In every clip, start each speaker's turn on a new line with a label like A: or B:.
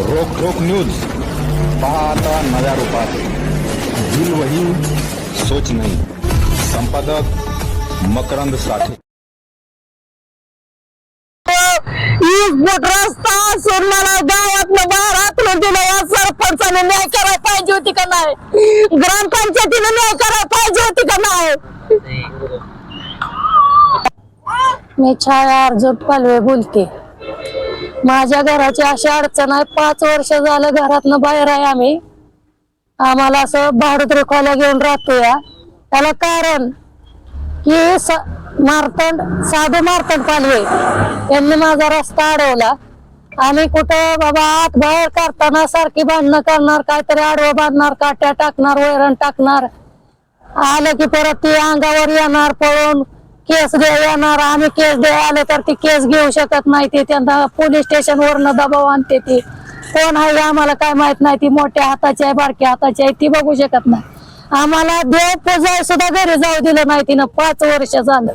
A: रोक रोक न्यूज पहा आता नव्या रूपात. दिल वही सोच नहीं. संपादक मकरंद साठे.
B: रस्ता सोडणारा गावातलं बाहेर हाकलून दिलं. या सरपंचाने न्याय करायला पाहिजे होती का नाही? ग्रामपंचायतीने न्याय करायला पाहिजे होती का नाही? मी छाया अर्जुन पालवे बोलते. माझ्या घराची अशी अडचण आहे. 5 वर्ष झालं घरातनं बाहेर आहे आम्ही. आम्हाला असं भाडुत्री खोल्या घेऊन राहतो. या त्याला कारण की साधू मार्तंड पालवे यांनी माझा रस्ता अडवला. आणि कुठं बाबा आत बाहेर करताना सारखी भांडणं करणार, काहीतरी आडवं बांधणार, काट्या टाकणार, वैरण टाकणार. आलं की परत ती अंगावर येणार, पळून केस द्या येणार. आम्ही केस द्या आले तर ती केस घेऊ शकत नाही. ते त्यांना पोलीस स्टेशन वरनं दबाव आणते. ती कोण आहे आम्हाला काय माहित नाही. ती मोठ्या हाताची आहे, बारक्या हाताची आहे, ती बघू शकत नाही. आम्हाला देव पूजाय सुद्धा घरी जाऊ दिलं नाही तिनं. 5 वर्ष झालं.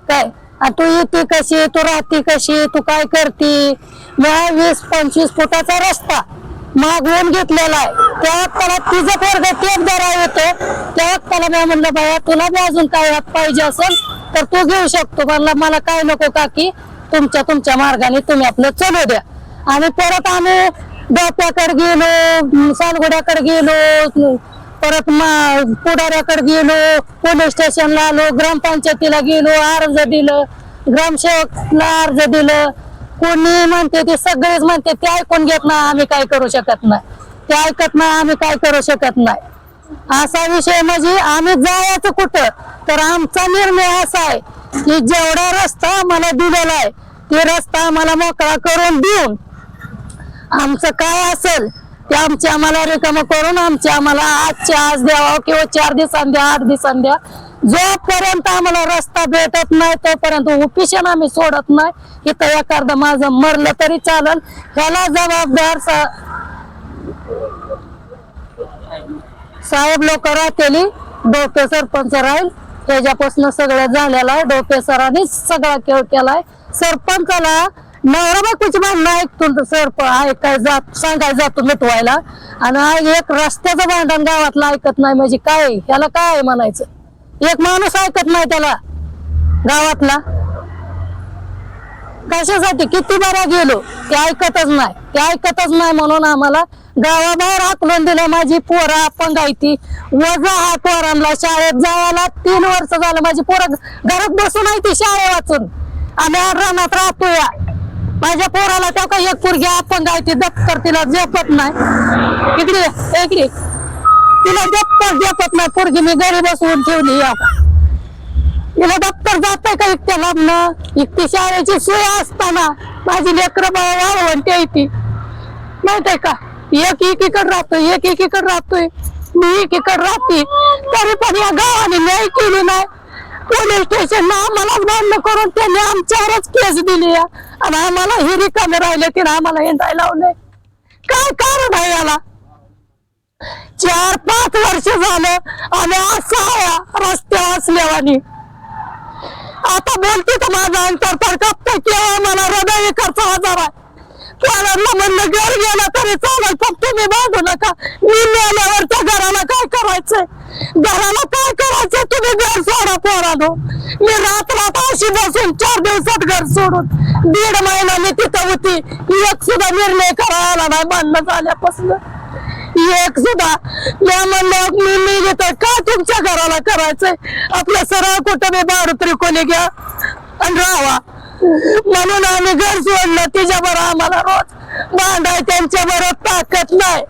B: काय तू येते कशी, तू राहती कशी, तू काय करती? मी 20-25 फुटाचा रस्ता मागवून घेतलेला आहे. त्या वक्ताला तिचं पोरग टेपदार येतो. त्या वक्ताला मी म्हणलं बाया तुला बी अजून काय हात पाहिजे असेल तर तू घेऊ शकतो. म्हणलं मला काय नको काकी, तुमच्या मार्गाने तुम्ही आपलं चालू द्या. आणि परत आम्ही डोप्याकडे गेलो, सालगुड्याकडे गेलो, परत पुढाऱ्याकडे गेलो, पोलीस स्टेशनला आलो, ग्रामपंचायतीला गेलो, अर्ज दिलं, ग्रामसेवकला अर्ज दिलं. कोणी म्हणते ते सगळेच म्हणते ते ऐकून घेत नाही. आम्ही काय करू शकत नाही. ते ऐकत नाही, आम्ही काय करू शकत नाही. असा विषय म्हणजे आम्ही जायचं कुठं तर आमचा निर्णय असा आहे की जेवढा रस्ता आम्हाला दिलेला आहे ते रस्ता आम्हाला मोकळा करून देऊन आमचं काय असेल ते आमचे आम्हाला रिकाम करून आमचे आम्हाला आजच्या आज द्यावा किंवा 4 दिवसांनी द्या, 8 दिवसांनी द्या. जोपर्यंत आम्हाला रस्ता भेटत नाही तोपर्यंत उपिशन आम्ही सोडत नाही. इथं एखादं माझं मरलं तरी चालेल. ह्याला जबाबदार साहेब लोक राहतेली. डोके सरपंच राहील त्याच्यापासून सगळं झालेलं आहे. डोके सरांनी सगळा खेळ केलाय. सरपंचाला नवरा बायकोची भांडणं ऐकतो ऐकाय सांगायला जातो मिटवायला. आणि एक रस्त्याचं भांडण गावातला ऐकत नाही म्हणजे काय? ह्याला काय म्हणायचं? एक माणूस ऐकत नाही त्याला गावातला. कशासाठी किती बारा गेलो ते ऐकतच नाही. ते ऐकतच नाही म्हणून आम्हाला गावाबाहेर हाकलून दिलं. माझी पोरं अपंग आहे ती. वजा हा पोरांना शाळेत जायला 3 वर्ष झालं. माझी पोरं घरात बसून आहे ती शाळे वाचून. आम्ही रानात राहतो. या माझ्या पोराला त्या काही एक पोरगी अपंग आहे ती. दप्तर तिला झेपत नाही. इकडे तिला दप्तर झेपत नाही. पोरगी मी घरी बसवून ठेवली. या तिला दप्तर जाते का इतक्या लांबनं? इतकी शाळेची सोय असताना माझी लेकरं वाळवंटी येते माहितीये का? एक एकीकडे राहतोय, एक एकीकडे राहतोय, मी एकीकडे राहते. तरी पण या गावाने न्याय केली नाही. पोलीस स्टेशनला आम्हालाच भांडण करून त्यांनी आमच्यावरच केस दिली. आणि आम्हाला हे रिकामे राहिले की आम्हाला हिंडायला लावले. काय कारण आहे याला? 4-5 वर्ष झालं आम्ही असा रस्त्यावर असल्यावानी. आता बोलते तर माझा अंतर तर कापतोय किंवा मला हृदय खर्च 1000 आहे. कोणाला म्हणलं घर गेलं तरी चालेल पण तुम्ही बांधू नका. मी मेल्यावर त्या घराला काय करायचंय? घराला काय करायचंय? तुम्ही घर सोडा पोरानो. मी रात्र अशी बसून 4 दिवसात घर सोडून 1.5 महिना मी तिथं होती. एक सुद्धा निर्णय करायला नाही भांडणं झाल्यापासून. एक सुद्धा मी म्हणलं मी घेतोय का तुमच्या घराला करायचंय? आपलं सरळ कुठं मी भाडुत्री खोली घ्या आणि राहावा. म्हणून आम्ही घर सोडलं. तिच्याबरोबर आम्हाला रोज भांडाय त्यांच्या बरोबर ताकद नाही.